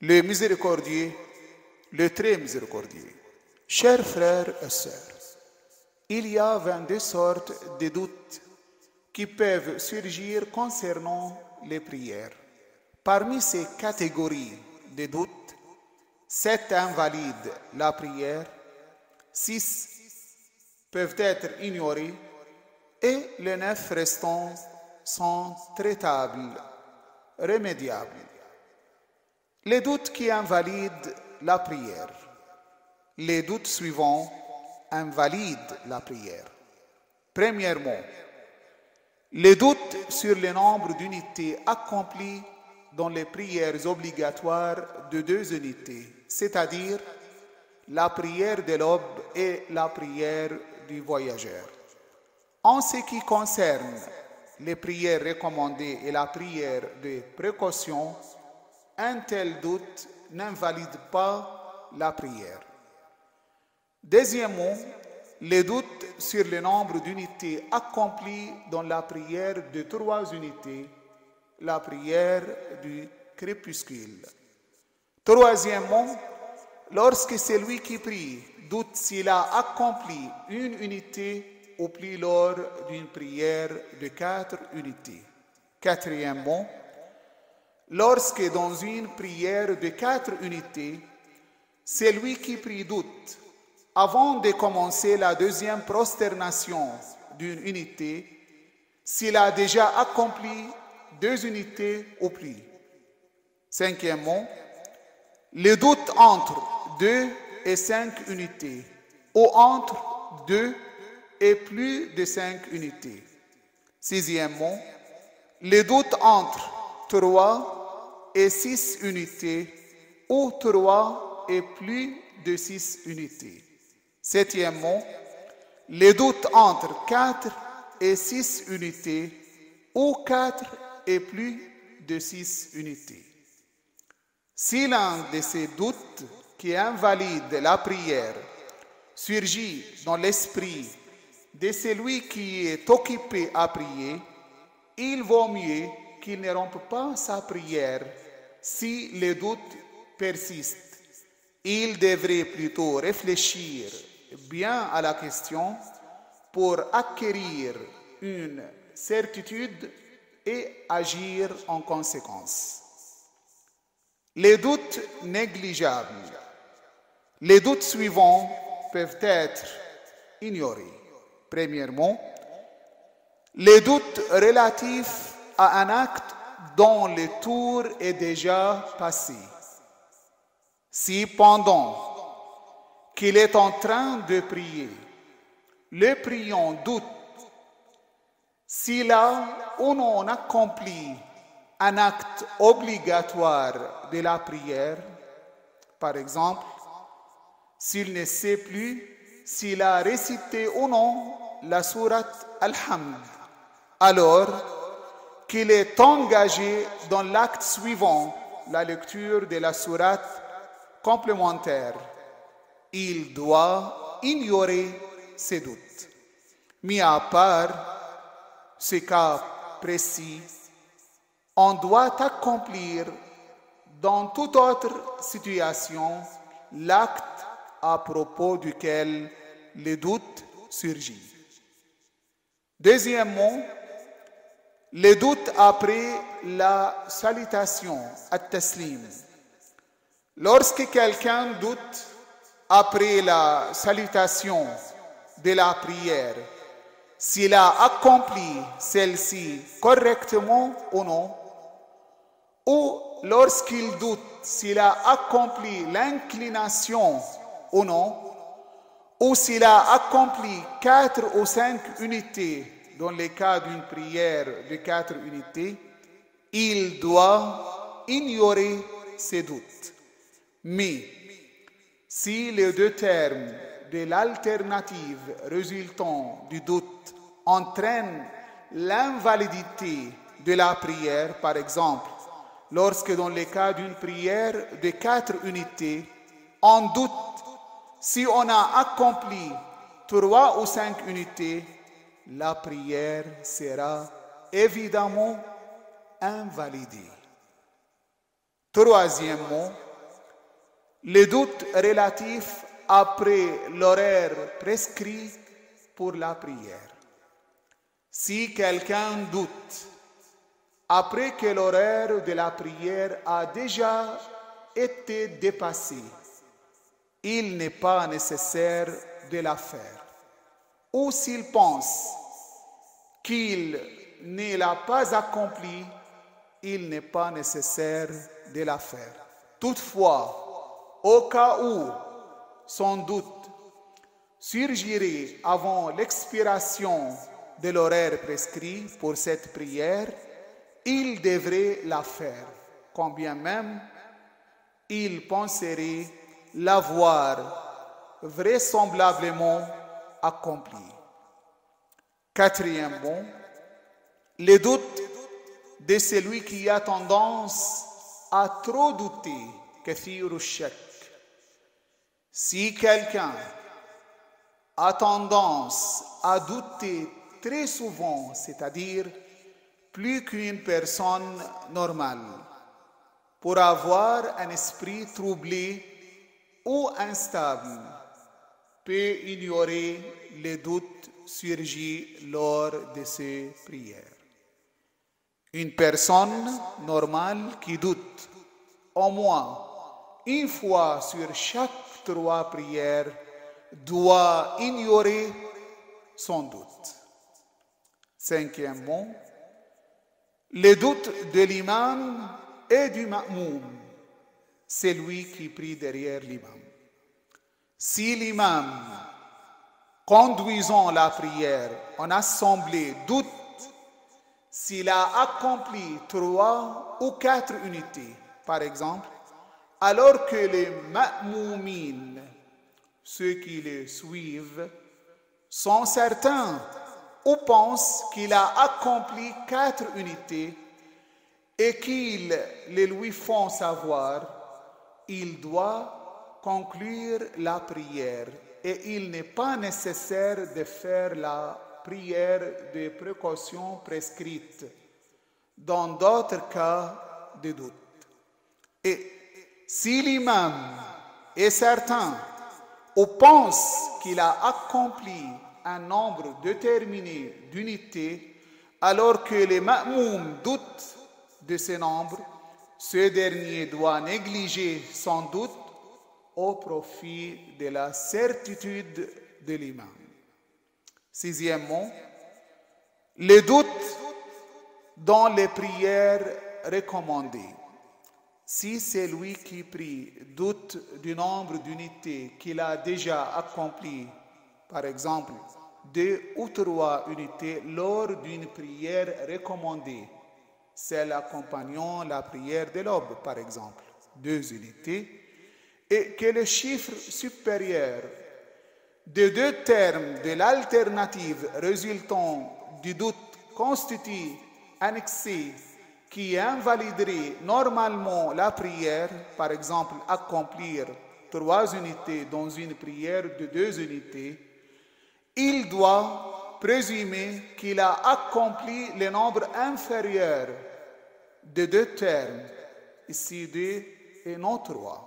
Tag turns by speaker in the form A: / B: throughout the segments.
A: le miséricordieux, le très miséricordieux. Chers frères et sœurs, il y a 22 sortes de doutes qui peuvent surgir concernant les prières. Parmi ces catégories de doutes, 7 invalident la prière, 6 peuvent être ignorés et les 9 restants sont traitables, remédiables. Les doutes qui invalident la prière. Les doutes suivants invalident la prière. Premièrement, les doutes sur le nombre d'unités accomplies dans les prières obligatoires de 2 unités, c'est-à-dire la prière de l'aube et la prière du voyageur. En ce qui concerne les prières recommandées et la prière de précaution, un tel doute n'invalide pas la prière. Deuxièmement, les doutes sur le nombre d'unités accomplies dans la prière de 3 unités, la prière du crépuscule. Troisièmement, lorsque celui qui prie doute s'il a accompli une unité ou plus lors d'une prière de 4 unités. Quatrièmement, lorsque dans une prière de 4 unités, celui qui prie doute, avant de commencer la deuxième prosternation d'une unité, s'il a déjà accompli 2 unités ou plus. Cinquièmement, le doute entre 2 et 5 unités ou entre 2 et plus de 5 unités. Sixièmement, le doute entre 3 et 6 unités ou 3 et plus de 6 unités. Septièmement, le doute entre 4 et 6 unités ou 4 et plus de 6 unités. Si l'un de ces doutes qui invalide la prière surgit dans l'esprit de celui qui est occupé à prier, il vaut mieux qu'il ne rompe pas sa prière si le doute persiste. Il devrait plutôt réfléchir bien à la question pour acquérir une certitude et agir en conséquence. Les doutes négligeables. Les doutes suivants peuvent être ignorés. Premièrement, les doutes relatifs à un acte dont le tour est déjà passé. Si pendant qu'il est en train de prier, le priant doute s'il a ou non accompli un acte obligatoire de la prière, par exemple, s'il ne sait plus s'il a récité ou non la sourate Al-Hamd, alors qu'il est engagé dans l'acte suivant, la lecture de la sourate complémentaire, il doit ignorer ses doutes. Mis à part ce cas précis, on doit accomplir dans toute autre situation l'acte à propos duquel le doute surgit. Deuxièmement, le doute après la salutation, at-taslim. Lorsque quelqu'un doute après la salutation de la prière, s'il a accompli celle-ci correctement ou non, ou lorsqu'il doute s'il a accompli l'inclination ou non, ou s'il a accompli 4 ou 5 unités dans le cas d'une prière de 4 unités, il doit ignorer ses doutes. Mais si les 2 termes de l'alternative résultant du doute entraînent l'invalidité de la prière, par exemple, lorsque dans le cas d'une prière de 4 unités, on doute si on a accompli 3 ou 5 unités, la prière sera évidemment invalidée. Troisièmement, Les doutes relatifs après l'horaire prescrit pour la prière. Si quelqu'un doute après que l'horaire de la prière a déjà été dépassé, il n'est pas nécessaire de la faire. Ou s'il pense qu'il ne l'a pas accompli, il n'est pas nécessaire de la faire. Toutefois, au cas où son doute surgirait avant l'expiration de l'horaire prescrit pour cette prière, il devrait la faire, quand bien même il penserait l'avoir vraisemblablement accompli. Quatrièmement, les doutes de celui qui a tendance à trop douter, كثير الشك. Si quelqu'un a tendance à douter très souvent, c'est-à-dire plus qu'une personne normale, pour avoir un esprit troublé ou instable, peut ignorer les doutes surgis lors de ses prières. Une personne normale qui doute au moins une fois sur chaque 3 prières doit ignorer son doute. Cinquièmement, les doutes de l'imam et du ma'moum, c'est lui qui prie derrière l'imam. Si l'imam, conduisant la prière en assemblée, doute s'il a accompli 3 ou 4 unités, par exemple, alors que les ma'moumines, ceux qui le suivent, sont certains ou pensent qu'il a accompli 4 unités et qu'ils le lui font savoir, il doit conclure la prière et il n'est pas nécessaire de faire la prière de précaution prescrite dans d'autres cas de doute. Et si l'imam est certain ou pense qu'il a accompli un nombre déterminé d'unités, alors que les ma'moum doutent de ce nombre, ce dernier doit négliger son doute au profit de la certitude de l'imam. Sixièmement, les doutes dans les prières recommandées. Si celui qui prie doute du nombre d'unités qu'il a déjà accompli, par exemple 2 ou 3 unités lors d'une prière recommandée, celle accompagnant la prière de l'aube, par exemple, 2 unités, et que le chiffre supérieur de 2 termes de l'alternative résultant du doute constitue un excès qui invaliderait normalement la prière, par exemple accomplir 3 unités dans une prière de 2 unités, il doit présumer qu'il a accompli le nombre inférieur de 2 termes, ici 2 et non 3.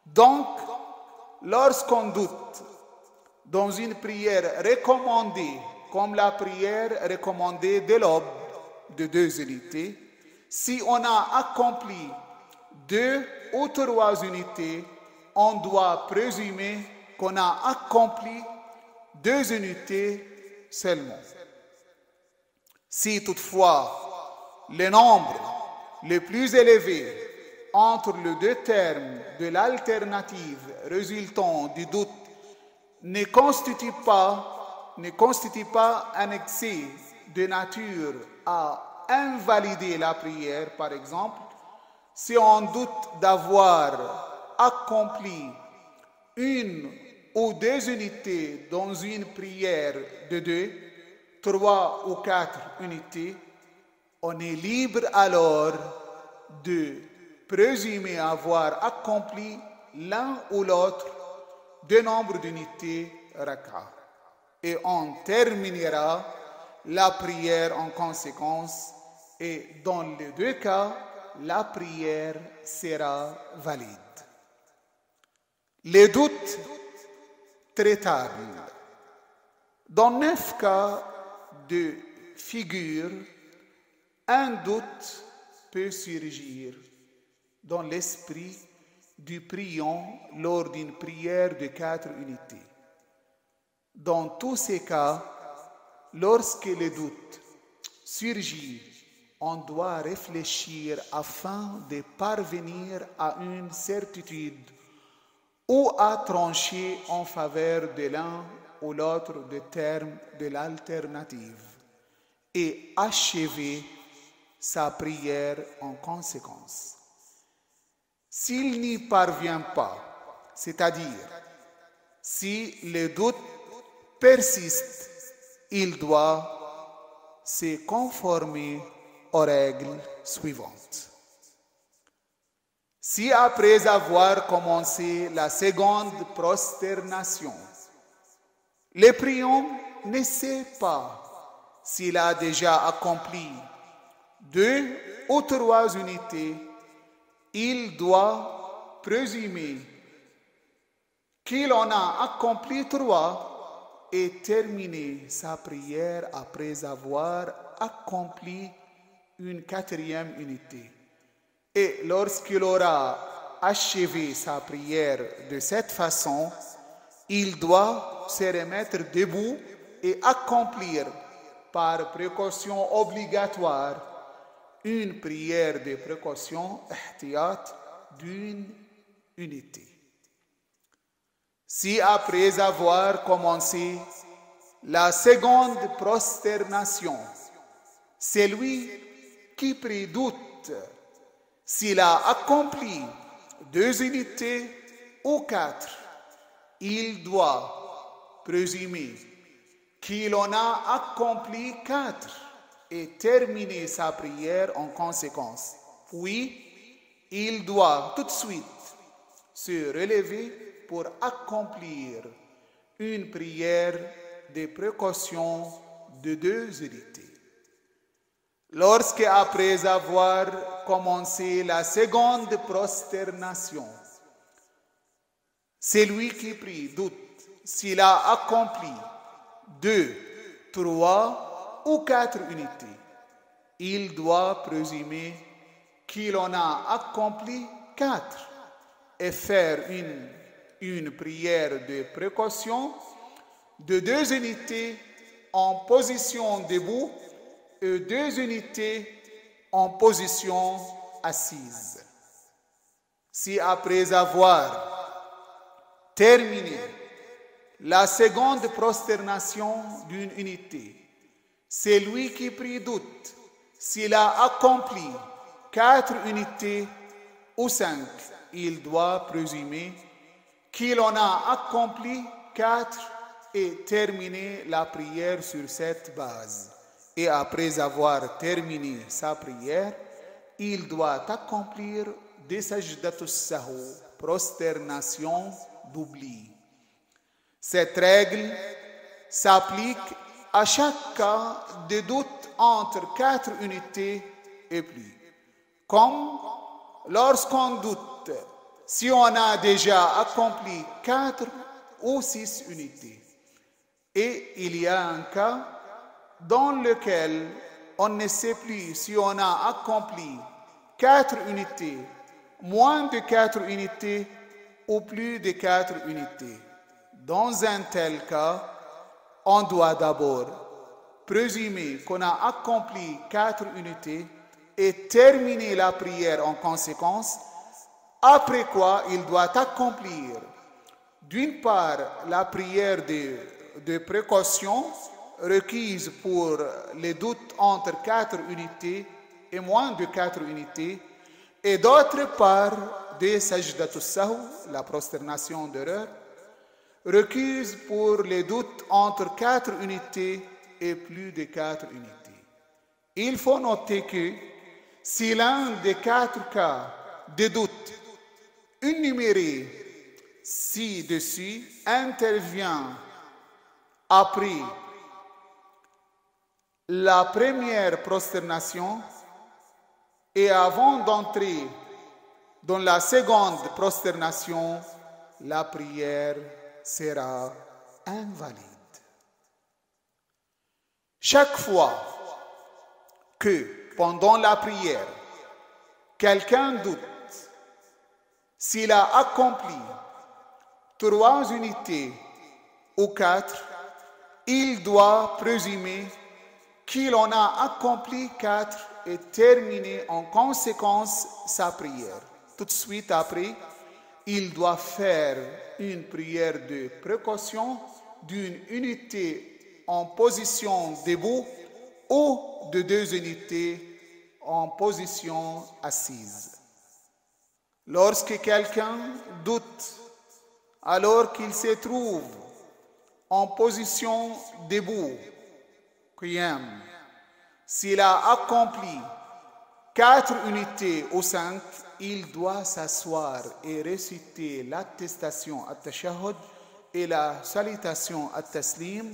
A: Donc, lorsqu'on doute dans une prière recommandée, comme la prière recommandée de l'aube de 2 unités, si on a accompli 2 ou 3 unités, on doit présumer qu'on a accompli 2 unités seulement. Si toutefois le nombre le plus élevé entre les 2 termes de l'alternative résultant du doute ne constitue pas un excès de nature à invalider la prière, par exemple, si on doute d'avoir accompli 1 ou 2 unités dans une prière de 2, 3 ou 4 unités, on est libre alors de présumer avoir accompli l'un ou l'autre de nombre d'unités raka. Et on terminera la prière en conséquence, et dans les 2 cas, la prière sera valide. Les doutes traitables. Dans 9 cas de figure, un doute peut surgir dans l'esprit du priant lors d'une prière de 4 unités. Dans tous ces cas, lorsque le doute surgit, on doit réfléchir afin de parvenir à une certitude ou à trancher en faveur de l'un ou l'autre des termes de l'alternative et achever sa prière en conséquence. S'il n'y parvient pas, c'est-à-dire si le doute persiste, il doit se conformer aux règles suivantes. Si après avoir commencé la seconde prosternation, le priant ne sait pas s'il a déjà accompli 2 ou 3 unités, il doit présumer qu'il en a accompli 3 et terminer sa prière après avoir accompli une 4e unité. Et lorsqu'il aura achevé sa prière de cette façon, il doit se remettre debout et accomplir par précaution obligatoire une prière de précaution ihtiyat d'une unité. Si après avoir commencé la seconde prosternation, celui qui prie doute s'il a accompli 2 unités ou 4, il doit présumer qu'il en a accompli 4 et terminer sa prière en conséquence. Puis, il doit tout de suite se relever pour accomplir une prière de précaution de 2 unités. Lorsque, après avoir commencé la seconde prosternation, celui qui prie doute s'il a accompli 2, 3 ou 4 unités, il doit présumer qu'il en a accompli 4 et faire une prière de précaution de 2 unités en position debout et 2 unités en position assise. Si après avoir terminé la seconde prosternation d'une unité, celui qui prie doute s'il a accompli 4 unités ou 5, il doit présumer qu'il en a accompli 4 et terminer la prière sur cette base. Et après avoir terminé sa prière, il doit accomplir des sajdatus sahou, prosternation d'oubli. Cette règle s'applique à chaque cas de doute entre 4 unités et plus. Comme lorsqu'on doute si on a déjà accompli 4 ou 6 unités. Et il y a un cas dans lequel on ne sait plus si on a accompli 4 unités, moins de 4 unités ou plus de 4 unités. Dans un tel cas, on doit d'abord présumer qu'on a accompli 4 unités et terminer la prière en conséquence, après quoi il doit accomplir d'une part la prière de précaution requise pour les doutes entre 4 unités et moins de 4 unités, et d'autre part des sajdatus sahou, la prosternation d'erreur, requise pour les doutes entre 4 unités et plus de 4 unités. Il faut noter que si l'un des 4 cas de doute énumérés ci-dessus intervient après la première prosternation et avant d'entrer dans la seconde prosternation, la prière sera invalide. Chaque fois que pendant la prière, quelqu'un doute s'il a accompli 3 unités ou 4, il doit présumer qu'il en a accompli 4 et terminer en conséquence sa prière. Tout de suite après, il doit faire une prière de précaution d'une unité en position debout ou de 2 unités en position assise. Lorsque quelqu'un doute alors qu'il se trouve en position debout, qiyam, s'il a accompli 4 unités ou 5, il doit s'asseoir et réciter l'attestation at-tashahhud et la salutation at-taslim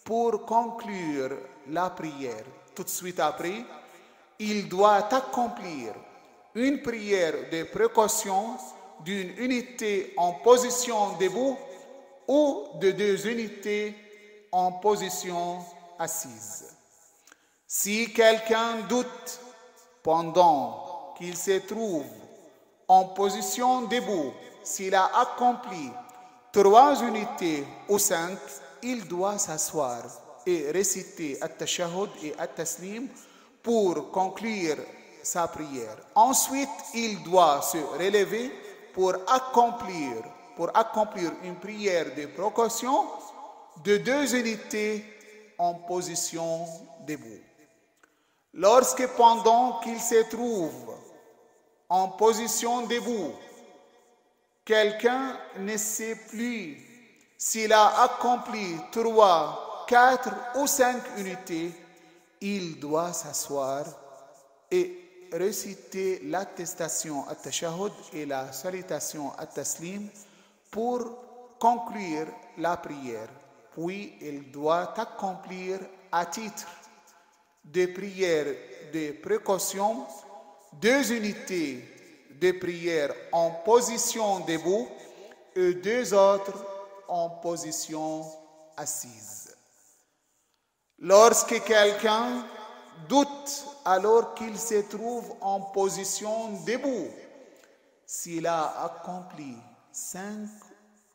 A: pour conclure la prière. Tout de suite après, il doit accomplir une prière de précaution d'une unité en position debout ou de 2 unités en position assise. Si quelqu'un doute pendant qu'il se trouve en position debout, s'il a accompli 3 unités ou 5, il doit s'asseoir et réciter at-tashahhud et at-taslim pour conclure sa prière. Ensuite, il doit se relever pour accomplir une prière de précaution de 2 unités en position debout. Lorsque pendant qu'il se trouve en position debout, quelqu'un ne sait plus s'il a accompli 3, 4 ou 5 unités, il doit s'asseoir et réciter l'attestation at-tashahhud et la salutation at-taslim pour conclure la prière. Puis il doit accomplir à titre de prière de précaution 2 unités de prière en position debout et 2 autres en position assise. Lorsque quelqu'un doute alors qu'il se trouve en position debout, s'il a accompli 5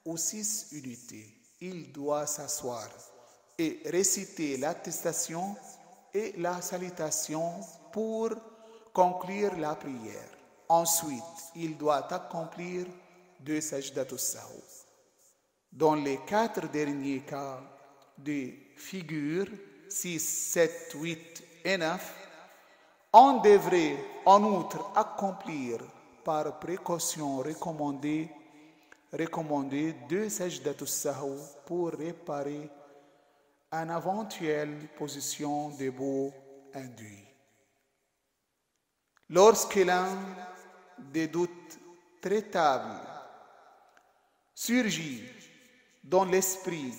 A: ou 6 unités, il doit s'asseoir et réciter l'attestation et la salutation pour conclure la prière. Ensuite, il doit accomplir 2 sajdatus sahou. Dans les 4 derniers cas de figure 6, 7, 8 et 9, on devrait en outre accomplir par précaution recommandée 2 sajdatus sahou pour réparer une éventuelle position debout induite. Lorsque l'un des doutes traitables surgit dans l'esprit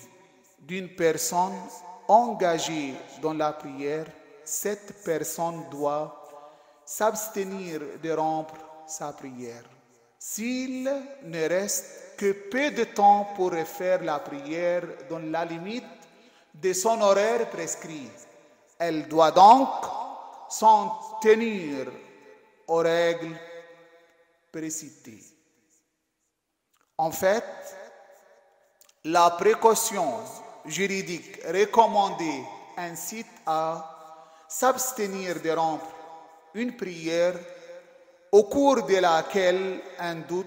A: d'une personne engagée dans la prière, cette personne doit s'abstenir de rompre sa prière. S'il ne reste que peu de temps pour refaire la prière dans la limite de son horaire prescrit, elle doit donc s'en tenir aux règles précitées. En fait, la précaution juridique recommandée incite à s'abstenir de rompre une prière au cours de laquelle un doute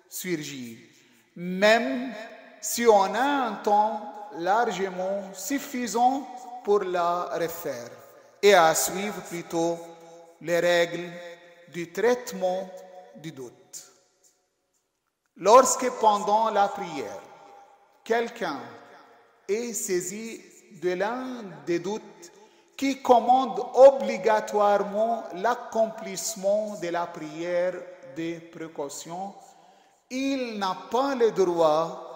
A: surgit, même si on a un temps largement suffisant pour la refaire, et à suivre plutôt les règles du traitement du doute. Lorsque pendant la prière, quelqu'un est saisi de l'un des doutes qui commande obligatoirement l'accomplissement de la prière de précaution, il n'a pas le droit,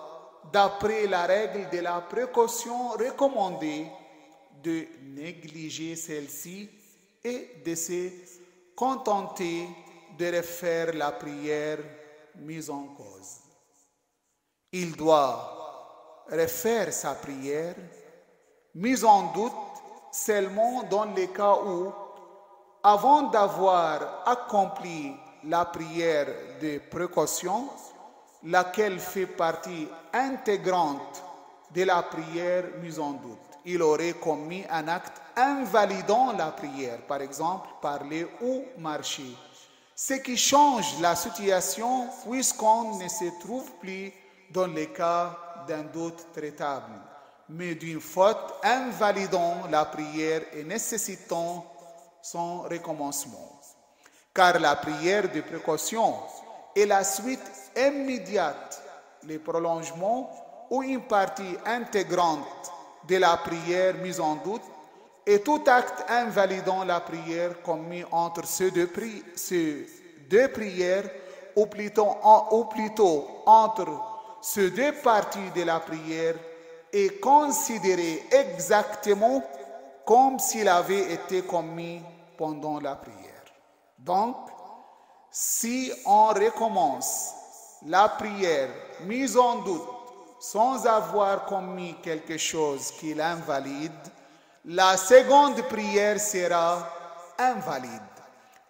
A: d'après la règle de la précaution recommandée, de négliger celle-ci et de se contenter de refaire la prière mise en cause. il doit refaire sa prière, mise en doute seulement dans les cas où, avant d'avoir accompli la prière de précaution, laquelle fait partie intégrante de la prière mise en doute, il aurait commis un acte invalidant la prière, par exemple parler ou marcher, ce qui change la situation puisqu'on ne se trouve plus dans le cas d'un doute traitable, mais d'une faute invalidant la prière et nécessitant son recommencement. Car la prière de précaution est la suite immédiate, le prolongement ou une partie intégrante de la prière mise en doute, et tout acte invalidant la prière commis entre ces deux prières, ou plutôt entre ces deux parties de la prière, est considéré exactement comme s'il avait été commis pendant la prière. Donc, si on recommence la prière mise en doute sans avoir commis quelque chose qui l'invalide, la seconde prière sera invalide.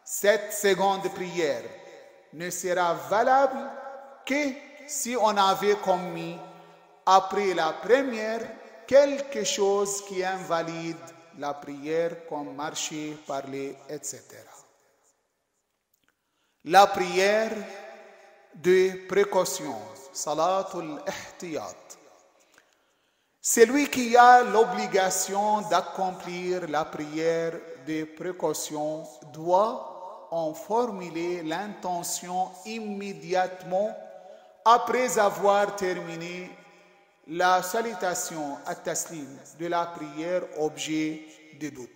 A: Cette seconde prière ne sera valable que si on avait commis après la première quelque chose qui invalide la prière, comme marcher, parler, etc. La prière de précaution, salatul ihtiyat. Celui qui a l'obligation d'accomplir la prière de précaution doit en formuler l'intention immédiatement après avoir terminé la salutation at-taslim de la prière objet de doute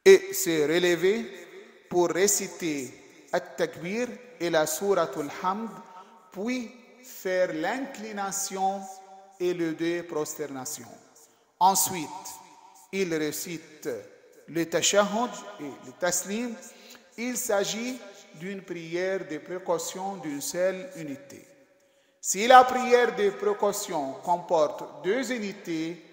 A: et se relever pour réciter at-takbir et la souratul hamd, puis faire l'inclination et les deux prosternations. Ensuite, il récite le tashahhud et le taslim. Il s'agit d'une prière de précaution d'une seule unité. Si la prière de précaution comporte deux unités,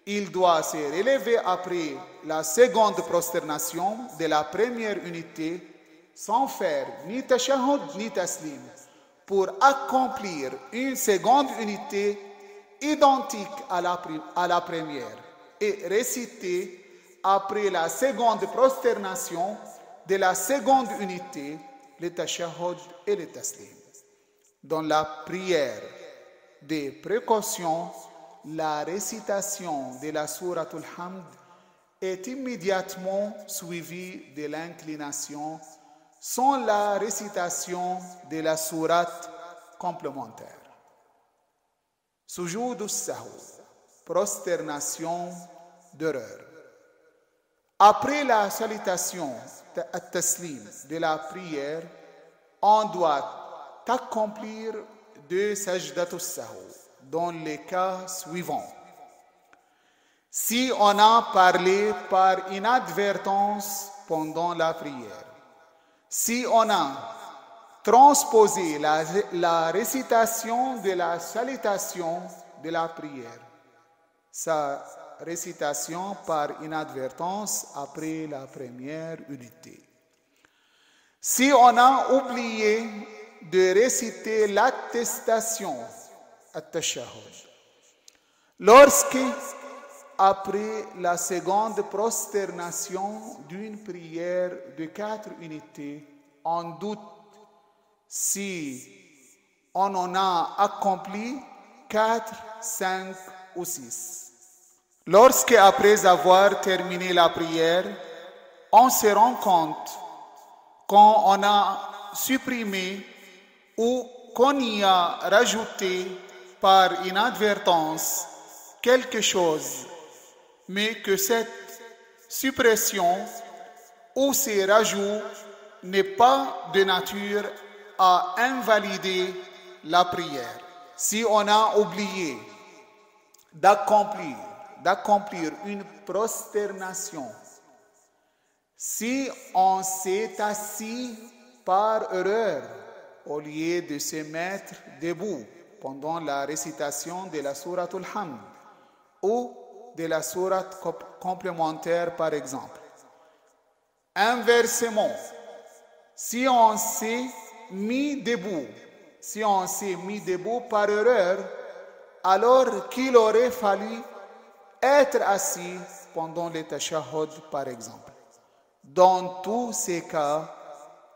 A: il doit se relever après la seconde prosternation de la première unité sans faire ni tashahhud ni taslim pour accomplir une seconde unité identique à la première et réciter après la seconde prosternation de la seconde unité le tashahhud et le taslim. Dans la prière de précaution, la récitation de la souratul hamd est immédiatement suivie de l'inclination sans la récitation de la sourate complémentaire. Sujoud al-sahw, prosternation d'erreur. Après la salutation at-taslim de la prière, on doit accomplir deux sajdat al-sahw dans les cas suivants. Si on a parlé par inadvertance pendant la prière, si on a transposé la récitation de la salutation de la prière, sa récitation par inadvertance après la première unité. Si on a oublié de réciter l'attestation, at-tashahhud, lorsque, après la seconde prosternation d'une prière de 4 unités, on doute si on en a accompli 4, 5 ou 6. Lorsque, après avoir terminé la prière, on se rend compte qu'on a supprimé ou qu'on y a rajouté par inadvertance quelque chose, mais que cette suppression ou ces rajouts n'est pas de nature à invalider la prière. Si on a oublié d'accomplir une prosternation, si on s'est assis par erreur au lieu de se mettre debout pendant la récitation de la sourate Al-Hamd ou de la sourate complémentaire par exemple. Inversement, si on s'est mis debout par erreur, alors qu'il aurait fallu être assis pendant le tashahhud par exemple. Dans tous ces cas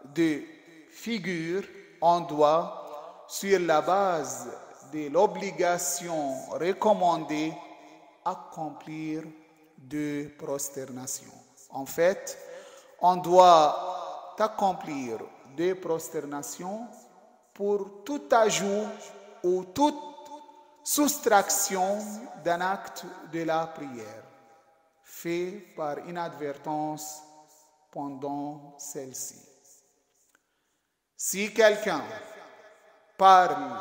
A: de figure, on doit, sur la base de l'obligation recommandée, accomplir 2 prosternations. En fait, on doit accomplir 2 prosternations pour tout ajout ou toute soustraction d'un acte de la prière fait par inadvertance pendant celle-ci. Si quelqu'un parle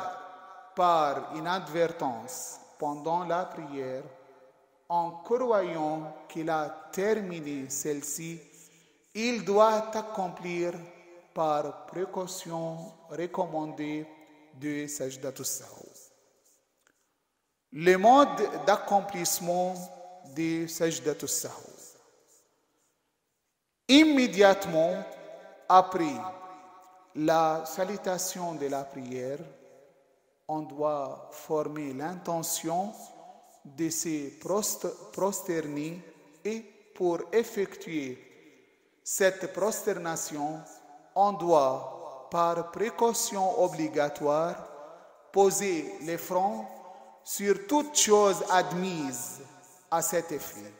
A: par inadvertance pendant la prière, en croyant qu'il a terminé celle-ci, il doit accomplir par précaution recommandée de Sajdatus Sahou. Le mode d'accomplissement de Sajdatus Sahou. Immédiatement après la salutation de la prière, on doit former l'intention de se prosterner et pour effectuer cette prosternation, on doit, par précaution obligatoire, poser les fronts sur toute chose admise à cet effet.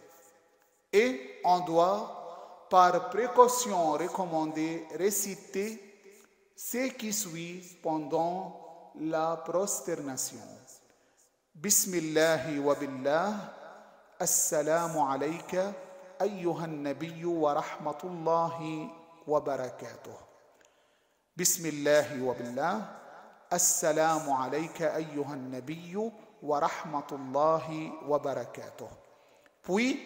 A: Et on doit, par précaution recommandée, réciter ce qui suit pendant la prosternation. Bismillahi wa billah, assalamu alayka, أيها النبي ورحمة الله وبركاته. بسم الله وبالله السلام عليك أيها النبي ورحمة الله وبركاته. Puis,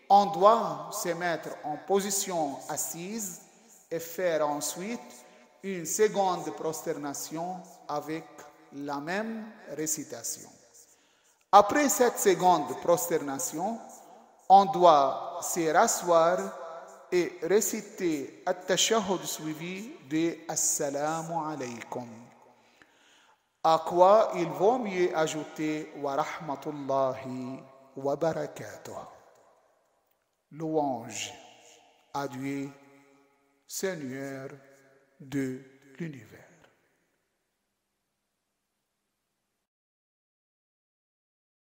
A: on doit se mettre en position assise et faire ensuite une seconde prosternation avec la même récitation. Après cette seconde prosternation, on doit se rasseoir et réciter at-tashahhud suivi de Assalamu alaykum. À quoi il vaut mieux ajouter wa rahmatullahi wa barakatuh. Louange à Dieu, Seigneur de l'univers.